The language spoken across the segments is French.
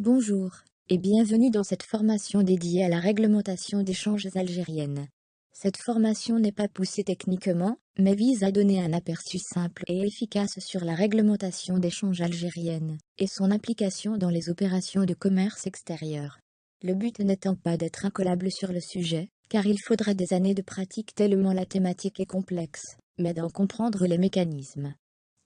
Bonjour, et bienvenue dans cette formation dédiée à la réglementation d'échanges algérienne. Cette formation n'est pas poussée techniquement, mais vise à donner un aperçu simple et efficace sur la réglementation d'échanges algérienne et son application dans les opérations de commerce extérieur. Le but n'étant pas d'être incollable sur le sujet, car il faudrait des années de pratique tellement la thématique est complexe, mais d'en comprendre les mécanismes.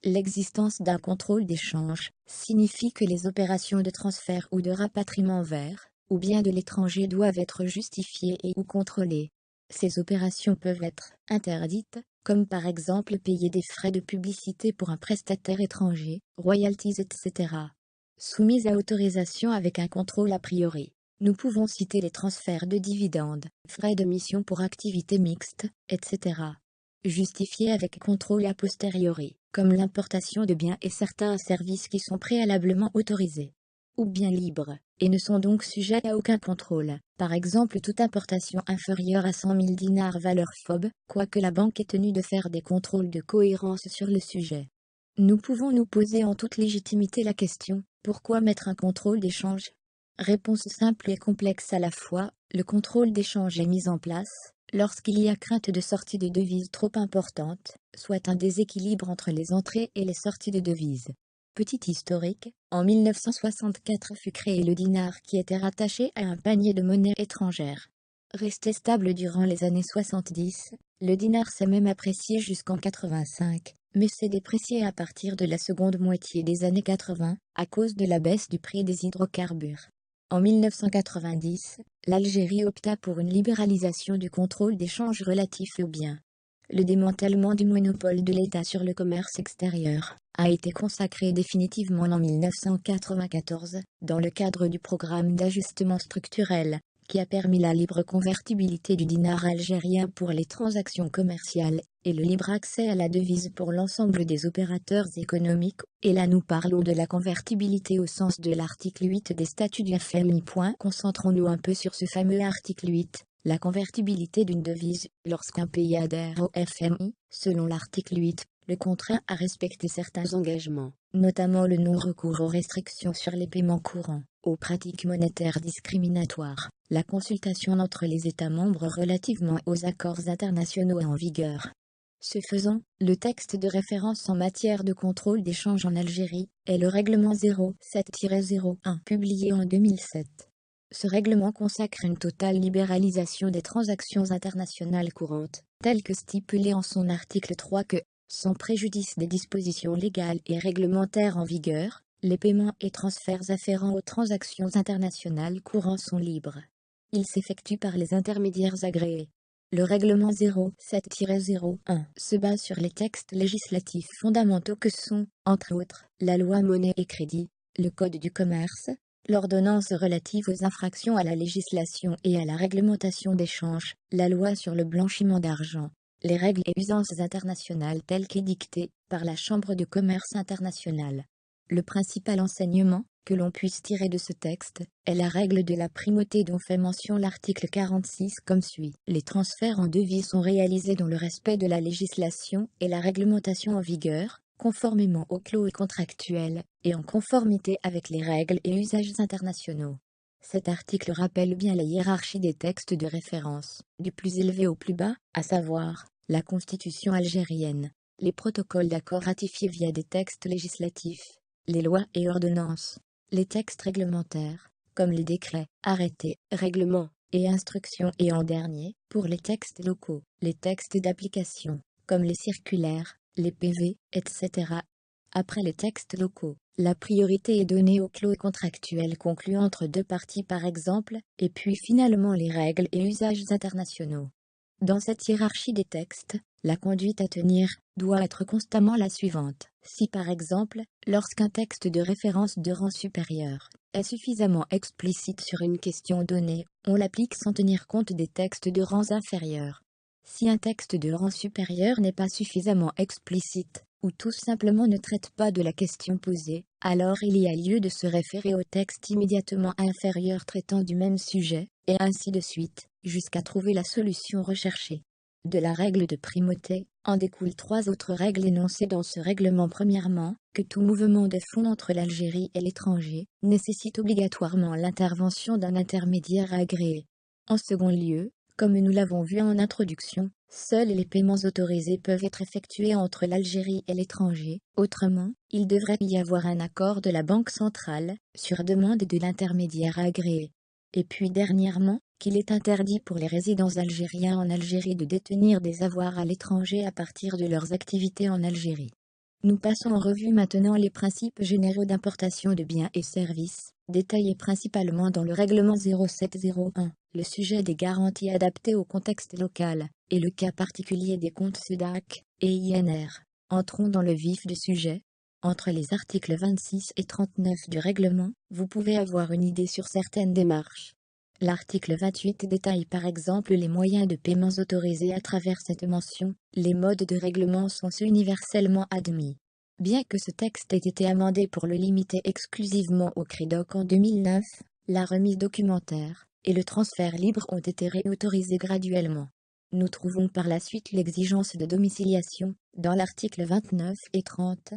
L'existence d'un contrôle d'échange signifie que les opérations de transfert ou de rapatriement vers, ou bien de l'étranger doivent être justifiées et ou contrôlées. Ces opérations peuvent être interdites, comme par exemple payer des frais de publicité pour un prestataire étranger, royalties etc. Soumises à autorisation avec un contrôle a priori. Nous pouvons citer les transferts de dividendes, frais de mission pour activités mixtes, etc. Justifiés avec contrôle a posteriori, comme l'importation de biens et certains services qui sont préalablement autorisés, ou bien libres, et ne sont donc sujets à aucun contrôle, par exemple toute importation inférieure à 100 000 dinars valeur FOB, quoique la banque est tenue de faire des contrôles de cohérence sur le sujet. Nous pouvons nous poser en toute légitimité la question, pourquoi mettre un contrôle d'échange? Réponse simple et complexe à la fois, le contrôle d'échange est mis en place lorsqu'il y a crainte de sortie de devises trop importante, soit un déséquilibre entre les entrées et les sorties de devises. Petit historique, en 1964 fut créé le dinar qui était rattaché à un panier de monnaie étrangère. Resté stable durant les années 70, le dinar s'est même apprécié jusqu'en 85, mais s'est déprécié à partir de la seconde moitié des années 80, à cause de la baisse du prix des hydrocarbures. En 1990, l'Algérie opta pour une libéralisation du contrôle d'échange relatif aux biens. Le démantèlement du monopole de l'État sur le commerce extérieur a été consacré définitivement en 1994, dans le cadre du programme d'ajustement structurel, qui a permis la libre convertibilité du dinar algérien pour les transactions commerciales, et le libre accès à la devise pour l'ensemble des opérateurs économiques, et là nous parlons de la convertibilité au sens de l'article 8 des statuts du FMI. Concentrons-nous un peu sur ce fameux article 8, la convertibilité d'une devise, lorsqu'un pays adhère au FMI, selon l'article 8, le contraint à respecter certains engagements, notamment le non-recours aux restrictions sur les paiements courants, aux pratiques monétaires discriminatoires, la consultation entre les États membres relativement aux accords internationaux en vigueur. Ce faisant, le texte de référence en matière de contrôle d'échange en Algérie est le règlement 07-01 publié en 2007. Ce règlement consacre une totale libéralisation des transactions internationales courantes, telles que stipulé en son article 3 que, sans préjudice des dispositions légales et réglementaires en vigueur, les paiements et transferts afférents aux transactions internationales courantes sont libres. Ils s'effectuent par les intermédiaires agréés. Le règlement 07-01 se base sur les textes législatifs fondamentaux que sont, entre autres, la loi monnaie et crédit, le code du commerce, l'ordonnance relative aux infractions à la législation et à la réglementation d'échange, la loi sur le blanchiment d'argent, les règles et usances internationales telles qu'édictées par la Chambre de commerce internationale. Le principal enseignement que l'on puisse tirer de ce texte est la règle de la primauté dont fait mention l'article 46 comme suit. Les transferts en devises sont réalisés dans le respect de la législation et la réglementation en vigueur, conformément aux clauses contractuelles, et en conformité avec les règles et usages internationaux. Cet article rappelle bien la hiérarchie des textes de référence, du plus élevé au plus bas, à savoir, la Constitution algérienne, les protocoles d'accord ratifiés via des textes législatifs, les lois et ordonnances, les textes réglementaires, comme les décrets, arrêtés, règlements et instructions et en dernier, pour les textes locaux, les textes d'application, comme les circulaires, les PV, etc. Après les textes locaux, la priorité est donnée aux clauses contractuelles conclues entre deux parties par exemple, et puis finalement les règles et usages internationaux. Dans cette hiérarchie des textes, la conduite à tenir doit être constamment la suivante. Si par exemple, lorsqu'un texte de référence de rang supérieur est suffisamment explicite sur une question donnée, on l'applique sans tenir compte des textes de rangs inférieurs. Si un texte de rang supérieur n'est pas suffisamment explicite, ou tout simplement ne traite pas de la question posée, alors il y a lieu de se référer au texte immédiatement inférieur traitant du même sujet, et ainsi de suite, jusqu'à trouver la solution recherchée. De la règle de primauté, en découlent 3 autres règles énoncées dans ce règlement. Premièrement, que tout mouvement de fonds entre l'Algérie et l'étranger nécessite obligatoirement l'intervention d'un intermédiaire agréé. En second lieu, comme nous l'avons vu en introduction, seuls les paiements autorisés peuvent être effectués entre l'Algérie et l'étranger. Autrement, il devrait y avoir un accord de la Banque centrale, sur demande de l'intermédiaire agréé. Et puis dernièrement, qu'il est interdit pour les résidents algériens en Algérie de détenir des avoirs à l'étranger à partir de leurs activités en Algérie. Nous passons en revue maintenant les principes généraux d'importation de biens et services, détaillés principalement dans le règlement 0701, le sujet des garanties adaptées au contexte local, et le cas particulier des comptes SUDAC et INR. Entrons dans le vif du sujet. Entre les articles 26 et 39 du règlement, vous pouvez avoir une idée sur certaines démarches. L'article 28 détaille par exemple les moyens de paiement autorisés à travers cette mention. Les modes de règlement sont universellement admis. Bien que ce texte ait été amendé pour le limiter exclusivement au CREDOC en 2009, la remise documentaire et le transfert libre ont été réautorisés graduellement. Nous trouvons par la suite l'exigence de domiciliation, dans l'article 29 et 30.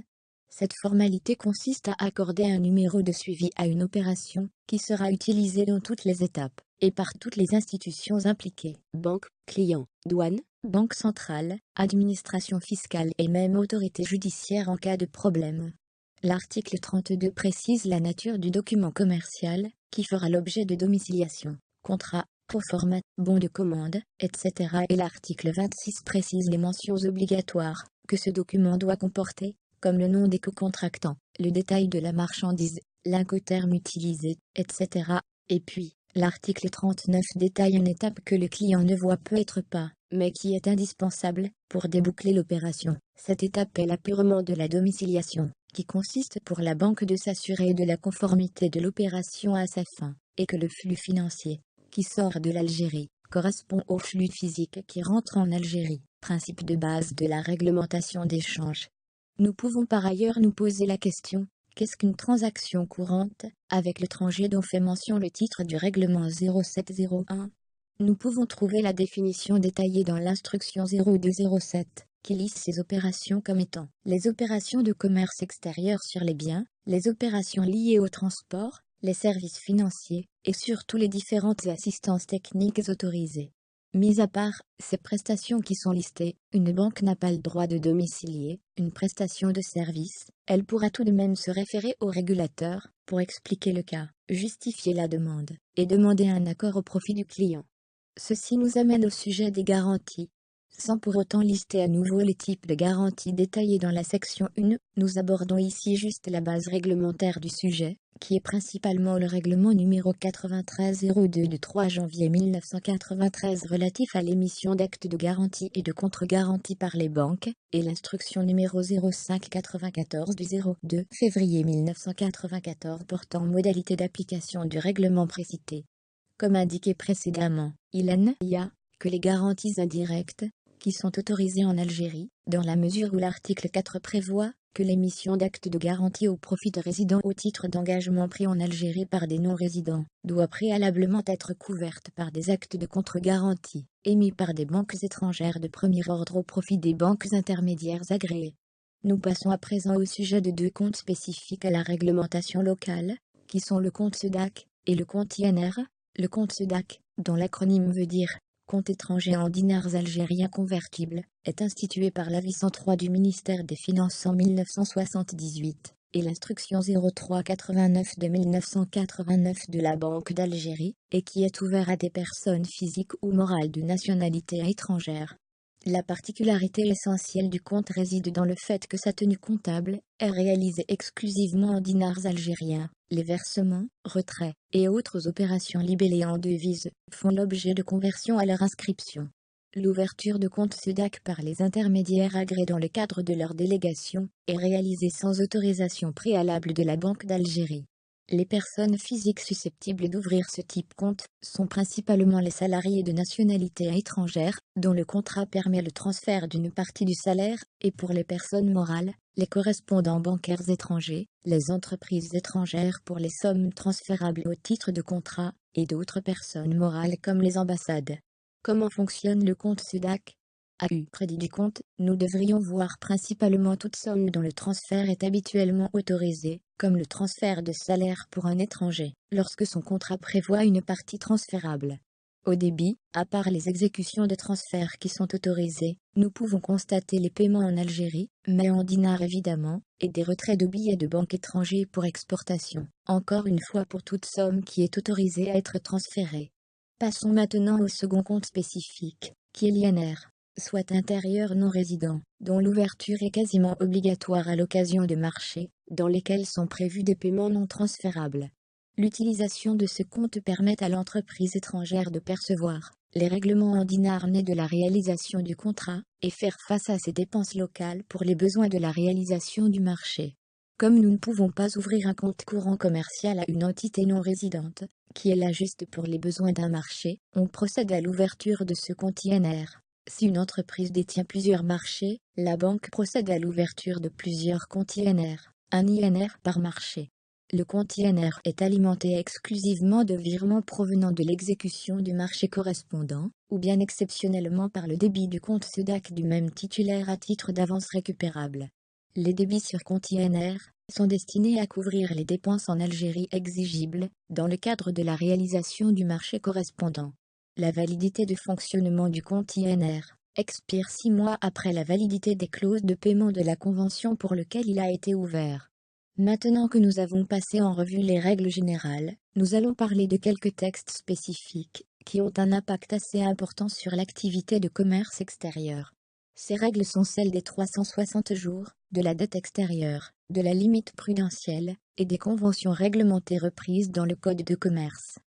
Cette formalité consiste à accorder un numéro de suivi à une opération, qui sera utilisé dans toutes les étapes, et par toutes les institutions impliquées, banque, client, douane, banque centrale, administration fiscale et même autorité judiciaire en cas de problème. L'article 32 précise la nature du document commercial, qui fera l'objet de domiciliation, contrat, proforma, bon de commande, etc. Et l'article 26 précise les mentions obligatoires, que ce document doit comporter, comme le nom des co-contractants, le détail de la marchandise, l'incoterme utilisé, etc. Et puis, l'article 39 détaille une étape que le client ne voit peut-être pas, mais qui est indispensable pour déboucler l'opération. Cette étape est l'apurement de la domiciliation, qui consiste pour la banque de s'assurer de la conformité de l'opération à sa fin, et que le flux financier, qui sort de l'Algérie, correspond au flux physique qui rentre en Algérie, principe de base de la réglementation d'échange. Nous pouvons par ailleurs nous poser la question, qu'est-ce qu'une transaction courante, avec l'étranger dont fait mention le titre du règlement 0701? Nous pouvons trouver la définition détaillée dans l'instruction 0207, qui liste ces opérations comme étant les opérations de commerce extérieur sur les biens, les opérations liées au transport, les services financiers, et surtout les différentes assistances techniques autorisées. Mis à part ces prestations qui sont listées, une banque n'a pas le droit de domicilier une prestation de service. Elle pourra tout de même se référer au régulateur pour expliquer le cas, justifier la demande et demander un accord au profit du client. Ceci nous amène au sujet des garanties. Sans pour autant lister à nouveau les types de garanties détaillés dans la section 1, nous abordons ici juste la base réglementaire du sujet, qui est principalement le règlement numéro 9302 du 3 janvier 1993 relatif à l'émission d'actes de garantie et de contre-garantie par les banques, et l'instruction numéro 0594 du 02 février 1994 portant modalité d'application du règlement précité. Comme indiqué précédemment, il n'y a que les garanties indirectes, qui sont autorisées en Algérie, dans la mesure où l'article 4 prévoit que l'émission d'actes de garantie au profit de résidents au titre d'engagement pris en Algérie par des non-résidents doit préalablement être couverte par des actes de contre-garantie, émis par des banques étrangères de premier ordre au profit des banques intermédiaires agréées. Nous passons à présent au sujet de 2 comptes spécifiques à la réglementation locale, qui sont le compte SUDAC et le compte INR. Le compte SUDAC, dont l'acronyme veut dire compte étranger en dinars algériens convertibles, est institué par l'avis 103 du ministère des Finances en 1978, et l'instruction 0389 de 1989 de la Banque d'Algérie, et qui est ouvert à des personnes physiques ou morales de nationalité étrangère. La particularité essentielle du compte réside dans le fait que sa tenue comptable est réalisée exclusivement en dinars algériens. Les versements, retraits et autres opérations libellées en devises font l'objet de conversion à leur inscription. L'ouverture de compte SUDAC par les intermédiaires agréés dans le cadre de leur délégation est réalisée sans autorisation préalable de la Banque d'Algérie. Les personnes physiques susceptibles d'ouvrir ce type compte sont principalement les salariés de nationalité étrangère, dont le contrat permet le transfert d'une partie du salaire, et pour les personnes morales, les correspondants bancaires étrangers, les entreprises étrangères pour les sommes transférables au titre de contrat, et d'autres personnes morales comme les ambassades. Comment fonctionne le compte SUDAC? AU crédit du compte, nous devrions voir principalement toute somme dont le transfert est habituellement autorisé, comme le transfert de salaire pour un étranger, lorsque son contrat prévoit une partie transférable. Au débit, à part les exécutions de transferts qui sont autorisées, nous pouvons constater les paiements en Algérie, mais en dinars évidemment, et des retraits de billets de banque étrangers pour exportation, encore une fois pour toute somme qui est autorisée à être transférée. Passons maintenant au second compte spécifique, qui est l'INR, soit intérieur non résident, dont l'ouverture est quasiment obligatoire à l'occasion de marchés, dans lesquels sont prévus des paiements non transférables. L'utilisation de ce compte permet à l'entreprise étrangère de percevoir les règlements en dinars nés de la réalisation du contrat, et faire face à ses dépenses locales pour les besoins de la réalisation du marché. Comme nous ne pouvons pas ouvrir un compte courant commercial à une entité non résidente, qui est là juste pour les besoins d'un marché, on procède à l'ouverture de ce compte INR. Si une entreprise détient plusieurs marchés, la banque procède à l'ouverture de plusieurs comptes INR, un INR par marché. Le compte INR est alimenté exclusivement de virements provenant de l'exécution du marché correspondant, ou bien exceptionnellement par le débit du compte SEDAC du même titulaire à titre d'avance récupérable. Les débits sur compte INR sont destinés à couvrir les dépenses en Algérie exigibles, dans le cadre de la réalisation du marché correspondant. La validité de fonctionnement du compte INR expire 6 mois après la validité des clauses de paiement de la convention pour lequel il a été ouvert. Maintenant que nous avons passé en revue les règles générales, nous allons parler de quelques textes spécifiques, qui ont un impact assez important sur l'activité de commerce extérieur. Ces règles sont celles des 360 jours, de la dette extérieure, de la limite prudentielle, et des conventions réglementées reprises dans le Code de commerce.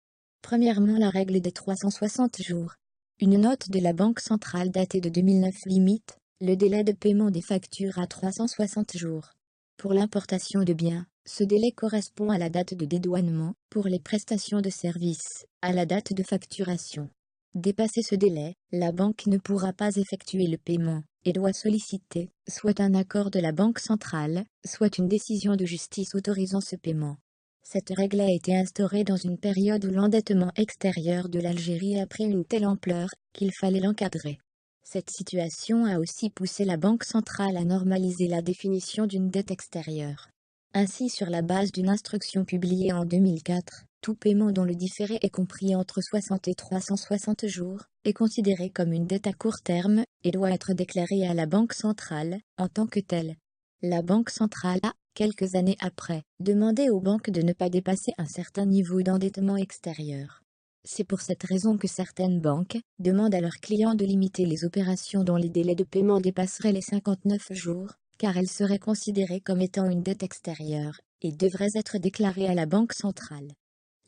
Premièrement, la règle des 360 jours. Une note de la Banque centrale datée de 2009 limite le délai de paiement des factures à 360 jours. Pour l'importation de biens, ce délai correspond à la date de dédouanement, pour les prestations de services, à la date de facturation. Dépassé ce délai, la banque ne pourra pas effectuer le paiement, et doit solliciter, soit un accord de la Banque centrale, soit une décision de justice autorisant ce paiement. Cette règle a été instaurée dans une période où l'endettement extérieur de l'Algérie a pris une telle ampleur, qu'il fallait l'encadrer. Cette situation a aussi poussé la Banque centrale à normaliser la définition d'une dette extérieure. Ainsi, sur la base d'une instruction publiée en 2004, tout paiement dont le différé est compris entre 60 et 360 jours est considéré comme une dette à court terme et doit être déclaré à la Banque centrale en tant que telle. La Banque centrale a, quelques années après, demandé aux banques de ne pas dépasser un certain niveau d'endettement extérieur. C'est pour cette raison que certaines banques demandent à leurs clients de limiter les opérations dont les délais de paiement dépasseraient les 59 jours, car elles seraient considérées comme étant une dette extérieure, et devraient être déclarées à la Banque centrale.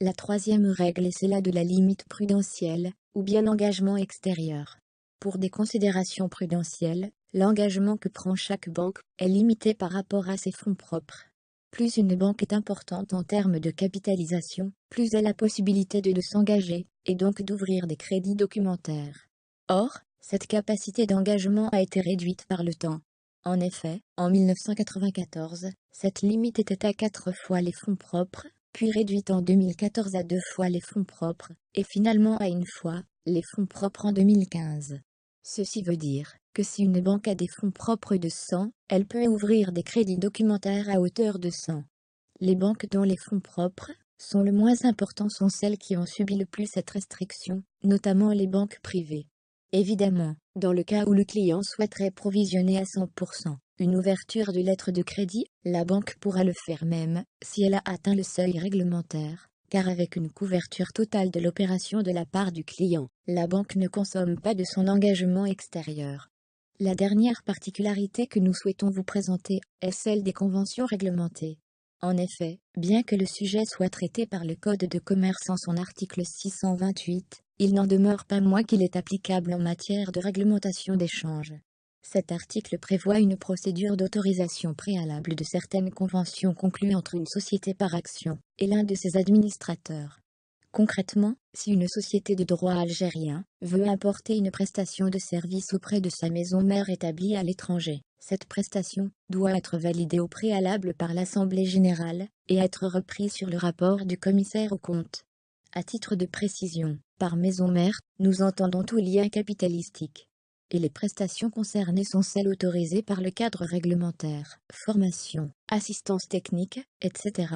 La troisième règle est celle de la limite prudentielle, ou bien engagement extérieur. Pour des considérations prudentielles, l'engagement que prend chaque banque est limité par rapport à ses fonds propres. Plus une banque est importante en termes de capitalisation, plus elle a la possibilité de s'engager, et donc d'ouvrir des crédits documentaires. Or, cette capacité d'engagement a été réduite par le temps. En effet, en 1994, cette limite était à 4 fois les fonds propres, puis réduite en 2014 à 2 fois les fonds propres, et finalement à 1 fois les fonds propres en 2015. Ceci veut dire que si une banque a des fonds propres de 100, elle peut ouvrir des crédits documentaires à hauteur de 100. Les banques dont les fonds propres sont le moins importants sont celles qui ont subi le plus cette restriction, notamment les banques privées. Évidemment, dans le cas où le client souhaiterait provisionner à 100% une ouverture de lettre de crédit, la banque pourra le faire même si elle a atteint le seuil réglementaire, car avec une couverture totale de l'opération de la part du client, la banque ne consomme pas de son engagement extérieur. La dernière particularité que nous souhaitons vous présenter est celle des conventions réglementées. En effet, bien que le sujet soit traité par le Code de commerce en son article 628, il n'en demeure pas moins qu'il est applicable en matière de réglementation d'échange. Cet article prévoit une procédure d'autorisation préalable de certaines conventions conclues entre une société par action et l'un de ses administrateurs. Concrètement, si une société de droit algérien veut importer une prestation de service auprès de sa maison mère établie à l'étranger, cette prestation doit être validée au préalable par l'Assemblée générale et être reprise sur le rapport du commissaire aux comptes. À titre de précision, par maison mère, nous entendons tout lien capitalistique. et les prestations concernées sont celles autorisées par le cadre réglementaire, formation, assistance technique, etc.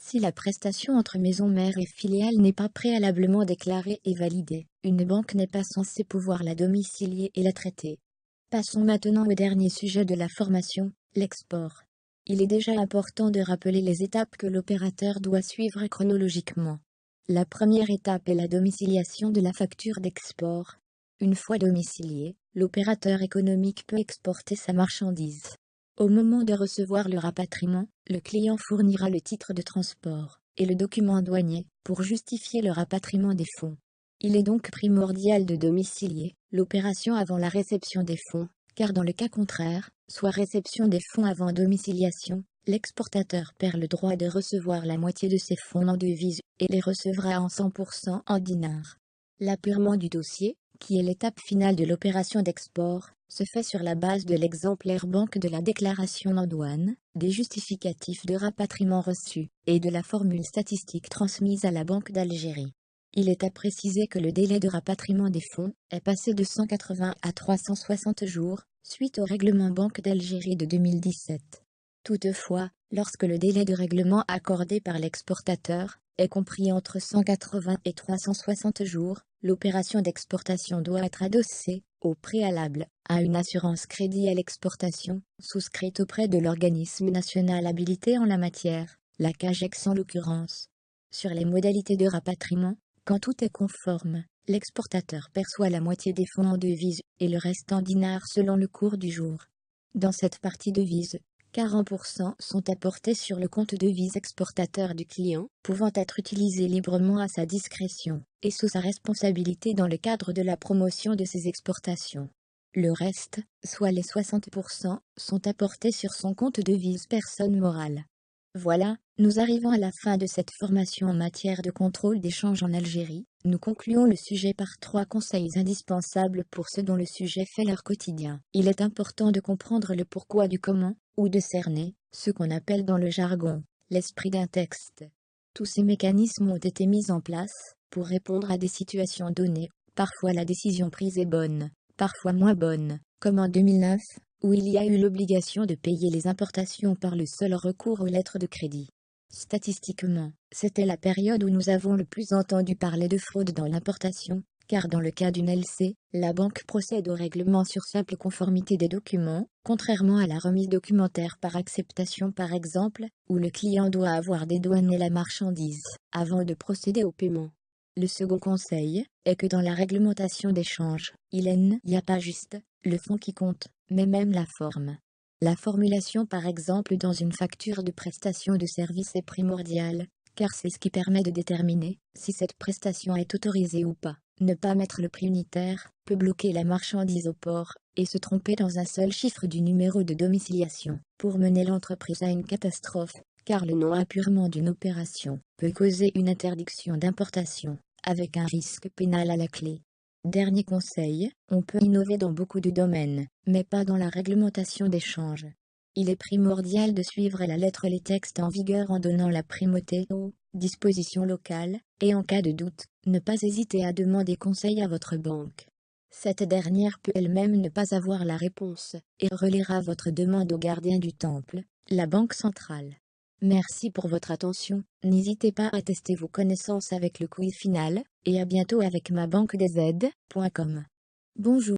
Si la prestation entre maison mère et filiale n'est pas préalablement déclarée et validée, une banque n'est pas censée pouvoir la domicilier et la traiter. Passons maintenant au dernier sujet de la formation, l'export. Il est déjà important de rappeler les étapes que l'opérateur doit suivre chronologiquement. La première étape est la domiciliation de la facture d'export. Une fois domicilié, l'opérateur économique peut exporter sa marchandise. Au moment de recevoir le rapatriement, le client fournira le titre de transport et le document douanier pour justifier le rapatriement des fonds. Il est donc primordial de domicilier l'opération avant la réception des fonds, car dans le cas contraire, soit réception des fonds avant domiciliation, l'exportateur perd le droit de recevoir la moitié de ses fonds en devise et les recevra en 100% en dinars. L'appurement du dossier, qui est l'étape finale de l'opération d'export, se fait sur la base de l'exemplaire banque de la déclaration en douane, des justificatifs de rapatriement reçus, et de la formule statistique transmise à la Banque d'Algérie. Il est à préciser que le délai de rapatriement des fonds est passé de 180 à 360 jours, suite au règlement Banque d'Algérie de 2017. Toutefois, lorsque le délai de règlement accordé par l'exportateur est compris entre 180 et 360 jours, l'opération d'exportation doit être adossée, au préalable, à une assurance crédit à l'exportation, souscrite auprès de l'organisme national habilité en la matière, la CAGEX en l'occurrence. Sur les modalités de rapatriement, quand tout est conforme, l'exportateur perçoit la moitié des fonds en devise et le reste en dinars selon le cours du jour. Dans cette partie devise, 40% sont apportés sur le compte devise exportateur du client, pouvant être utilisés librement à sa discrétion, et sous sa responsabilité dans le cadre de la promotion de ses exportations. Le reste, soit les 60%, sont apportés sur son compte devise personne morale. Voilà, nous arrivons à la fin de cette formation en matière de contrôle d'échange en Algérie. Nous concluons le sujet par 3 conseils indispensables pour ceux dont le sujet fait leur quotidien. Il est important de comprendre le pourquoi du comment, ou de cerner, ce qu'on appelle dans le jargon, l'esprit d'un texte. Tous ces mécanismes ont été mis en place pour répondre à des situations données. Parfois la décision prise est bonne, parfois moins bonne, comme en 2009, où il y a eu l'obligation de payer les importations par le seul recours aux lettres de crédit. Statistiquement, c'était la période où nous avons le plus entendu parler de fraude dans l'importation, car dans le cas d'une LC, la banque procède au règlement sur simple conformité des documents, contrairement à la remise documentaire par acceptation par exemple, où le client doit avoir dédouané la marchandise avant de procéder au paiement. Le second conseil est que dans la réglementation d'échange, il n'y a pas juste le fond qui compte, mais même la forme. La formulation par exemple dans une facture de prestation de service est primordiale, car c'est ce qui permet de déterminer si cette prestation est autorisée ou pas. Ne pas mettre le prix unitaire peut bloquer la marchandise au port, et se tromper dans un seul chiffre du numéro de domiciliation pour mener l'entreprise à une catastrophe, car le non-appurement d'une opération peut causer une interdiction d'importation, avec un risque pénal à la clé. Dernier conseil, on peut innover dans beaucoup de domaines, mais pas dans la réglementation d'échange. Il est primordial de suivre à la lettre les textes en vigueur en donnant la primauté aux dispositions locales, et en cas de doute, ne pas hésiter à demander conseil à votre banque. Cette dernière peut elle-même ne pas avoir la réponse, et relaiera votre demande au gardien du temple, la banque centrale. Merci pour votre attention, n'hésitez pas à tester vos connaissances avec le quiz final, et à bientôt avec mabanquedz.com. Bonjour.